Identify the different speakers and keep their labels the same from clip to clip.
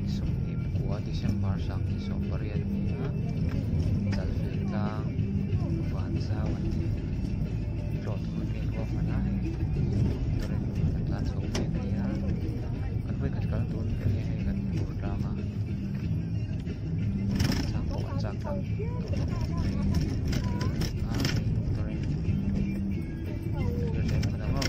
Speaker 1: sum hip kwa December sak ni so parian ni ha Chalhfilh tlang Vanzau an ti plot ko ke ko mana toren kan la chho me ni ha kan vai kat kal tun ke he kan bur drama chak ko chak tlang ha toren ke se mana mo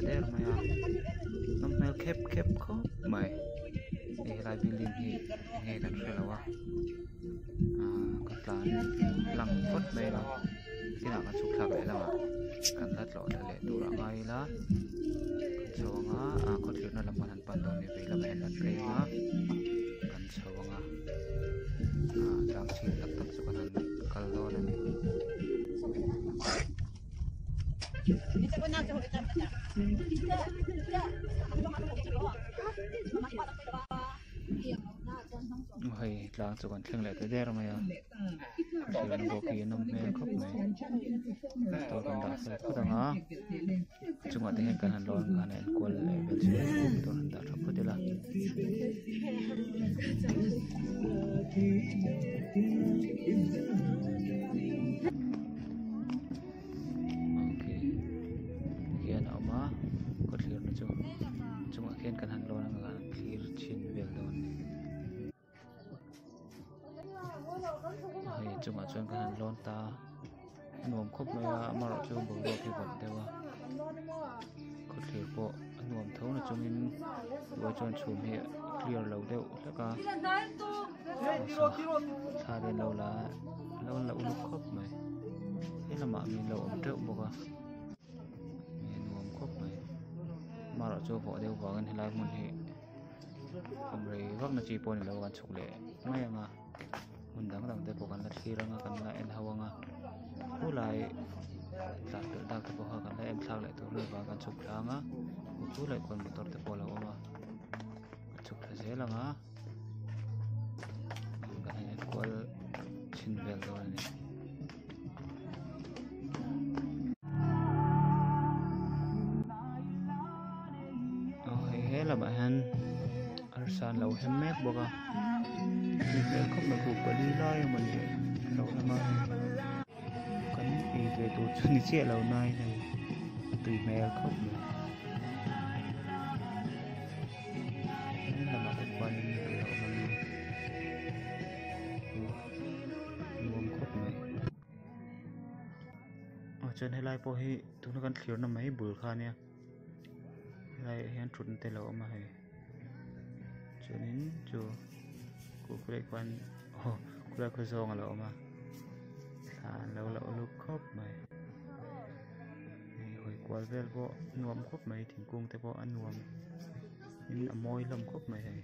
Speaker 1: der maya nam mel kep ko mai e lai bilin hi nge kan felawa kan tlan lang phot mai la tina kan suk thak le lama kan la tlo da le dura ngai la chawanga ko thlir na lam han pan do ni ve la ben lan re nga kan chawanga tang chi tak tak chu kan kal do na ni hay tlang cho con thing lại tới đây rồi mày à thì nó có kia nó mê khóc mày tôi còn đã phải có thằng á chúng ta thấy cái hành động cái này qua lại bên dưới tôi đã rất có thể là Amah có thlir nó chung khiên kan han lo na ga thlir chin vel don hay chung chuan kan han lon ta nuam khop mai amar chu bo ro ki bom dewa có thlir po nuam tho na chung in wo chuan chum hi clear lo deuh tlaka tha de lo la lo lu khop mai he lama mi lo om treu boka mà rồi cho vợ đều vào gần lại muốn thì không rồi vấp nó chỉ bồn lâu gần chục lệ ngay à muốn đáng tới bộ gần là khi ra gần lại em hao nga cú lại đặt tự đặt cái bộ gần lại em sao lại tôi vào gần chục tháng á cú lại còn một tuần tới bộ lâu mà chục là dễ là ngá cái này qua xin về rồi này là bạn han arsan lâu hem mép boka thì sẽ không được cục đi lai mình lâu mà cắn thì về tụt chân đi xe lâu nay này tùy mẹ khóc nữa nên là bạn quan lâu mà luôn khóc này ở trên hay lai po hi tụi nó gắn khiếu nó mấy bữa kha nha lại hiện trụn tê lỗ mà hay cho nên chú cô lại quan cô lại có dòng lỗ mà lâu lúc khóc mày hồi qua về bộ nuông khóc mày thì cung tới bộ ăn nuông nhưng là môi lầm khóc mày này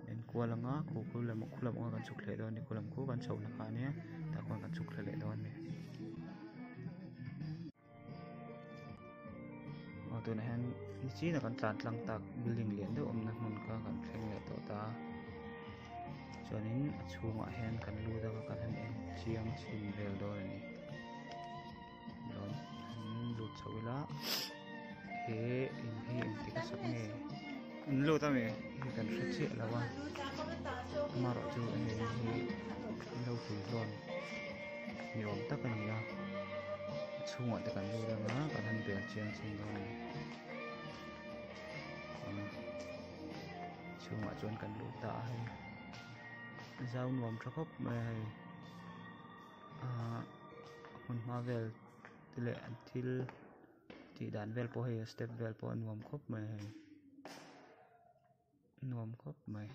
Speaker 1: nên qua là ngó cô là một khu làm chụp lệ đó nên cô làm cố ban sầu là khá nhé ta còn chụp lệ đó này tu na hen chi na kan tlang tak building lian deuh awmna hmun kha kan thleng le tawh ta chuanin a chhungah hian kan lu danga kan han en chiang chhin vel dawn ani lawn lut chhoila he in hi in tika sak nge in lu ta me hi kan hre che lawa maro chu he hi lo hluihlawn ni awm tak ani a chhungah te kan lu danga kan han bel chiang chin dawn ani chhungah chuan kan lu ta hei zau nuam tha khawp mai hei ahmunhma vel tile an thil tih dan vel pawh hei step vel pawh nuam khawp mai hei nuam khawp mai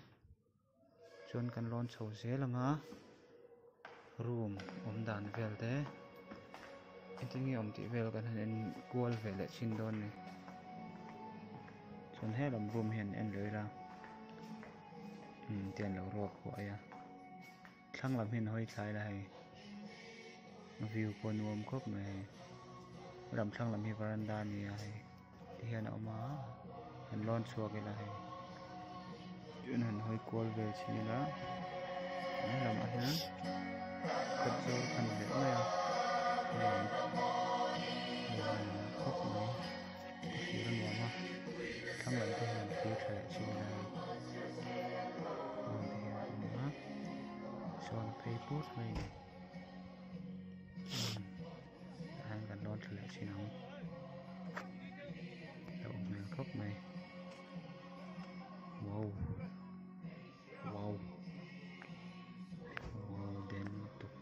Speaker 1: chuan kan lawn chho zel anga room awm dan vel te itingi awm tih vel kan han en kual ve leh chin dawn ni chuan he lam room hian en loira tian lo ruak huai a thlang lam hin hoi thlai la hei view pawh nuam khawp mai hei ram thlang lam hi veranda ni a hei ti hian a awm a han lawn chhuak ila hei chuan han hoi kual ve chhila he lam a hian khat zawl kan leh mai a khawp mai thir a nuam a thlang lam te hian thir thla leh chhila hei chuan phei put mai han kan lawn thla leh chin ang lo hmel khawp mai wow wow wow den tuk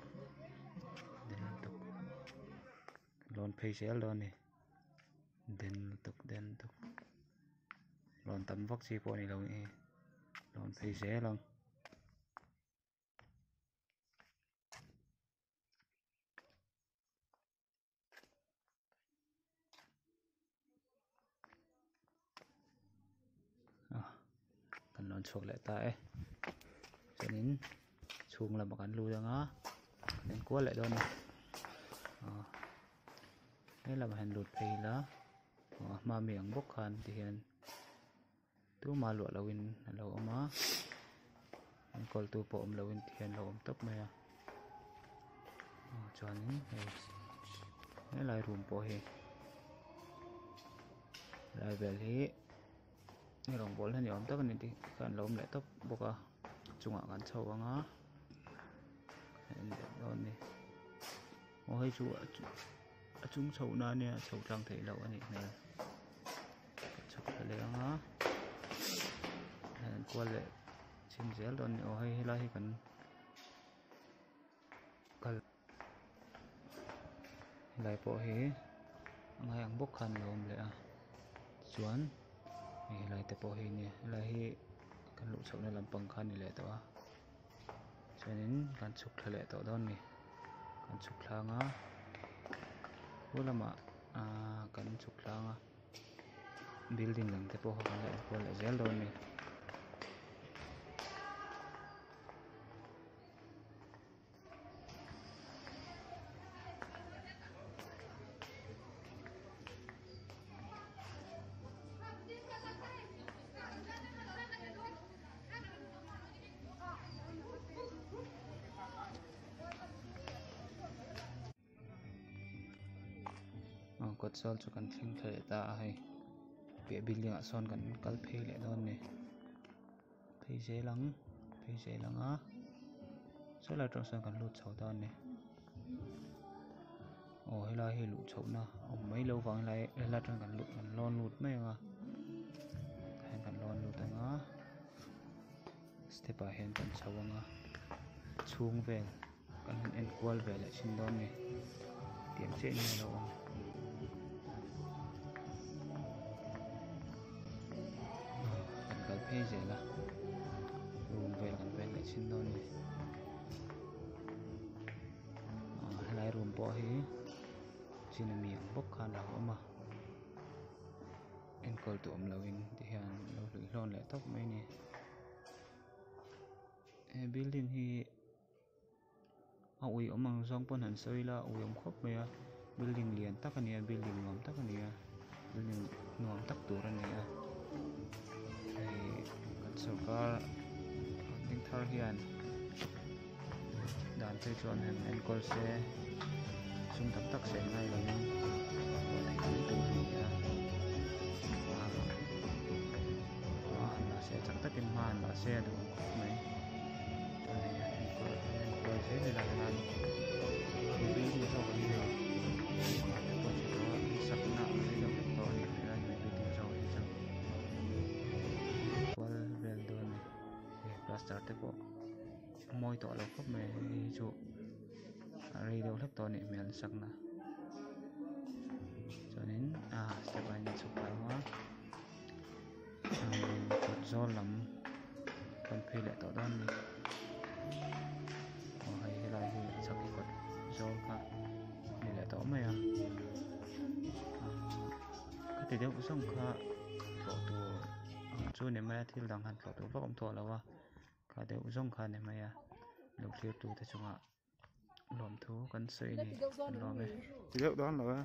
Speaker 1: lawn phei sial dawn ni den tuk lawn tam vak chi pawh ni lo ni lawn phei sial ang kan lawn chhuak leh ta chuanin chhung lamah kan lu danga kan kual leh dawn ni he lam han lut phei la hma mi ang bawk khan ti hian tu ma luah loin a lo awm a enkawl tu pawh awm loin ti hian lo awm tak mai a chuanin he lai room pawh hi lai vel hi rong bol hani awm tak ani ti kan lo awm leh tawp bawk a chungah kan chho anga en deuh dawn ni hei chu a chung chho na ania chho tlang thei lo ani hmel chhak le anga en kual leh chin zel dawn ni hei helai hi kan kal helai pawh hi ngai ang bawk khan lo awm leh a chuan helai te pawh hi ni helai hi kan luh chhohna lampang kha ni leh tawh a chuanin kan chhuk thla leh tawh dawn ni kan chhuk thlanga hulamah kan chhuk thlanga building lang te pawh kan la en kual leh zel dawn ni kawt zawl chu kan thleng thla leh ta a hei piah building ah sawn kan kal phei leh dawn ni phei zelang a saw lai tawng sawn kan lut chho dawn ni helai hi luh chhohna awm mai lo wang helai tawng kan lawn lut mai anga kan lawn lut anga step ah hian kan chho anga chhung vel kan han en kual ve leh chin dawn ni tiang che ni lo awm phei zela room vel kan vel leh chin dawn ni helai room pawh hi chin a mi ang bawk khan lo awm a enkawl tu awm loin ti hian lo hluihlawn leh tawp mai ni building hi a ui awm ang zawng pawn han sawi la a ui awm khawp mai a building lian tak ani a building nuam tak ani a nên nuông tắc tủ ra này thì cần sầu có tiếng thar hiền đàn chơi chuan hem enkawl se sung thap tak se ngai lo ni tu hria mahse chak takin mahse du mai enkawl se ni la lan ni ni so ko ni lo ko chi to insak na ni lo to ni la ni bi ti so ni chang wal bel do ni plaster te ko môi tỏ lộc khắp mẹ chủ đây đâu lấp to này miền sắc nè cho nên sẽ phải nhận sụp phải hóa chuột do lắm còn phi lại tỏ đơn đi hay là sau khi quật do cả thì lại tỏ mày cái tỷ lệ của sông cả tỏ tù chú này mày thil đang hẳn tỏ tù vác ông thọ là wa cả đều giống cả này mày lục liêu tù ta chung ạ lòm thú con sợi này lòm này
Speaker 2: tỷ lệ đó là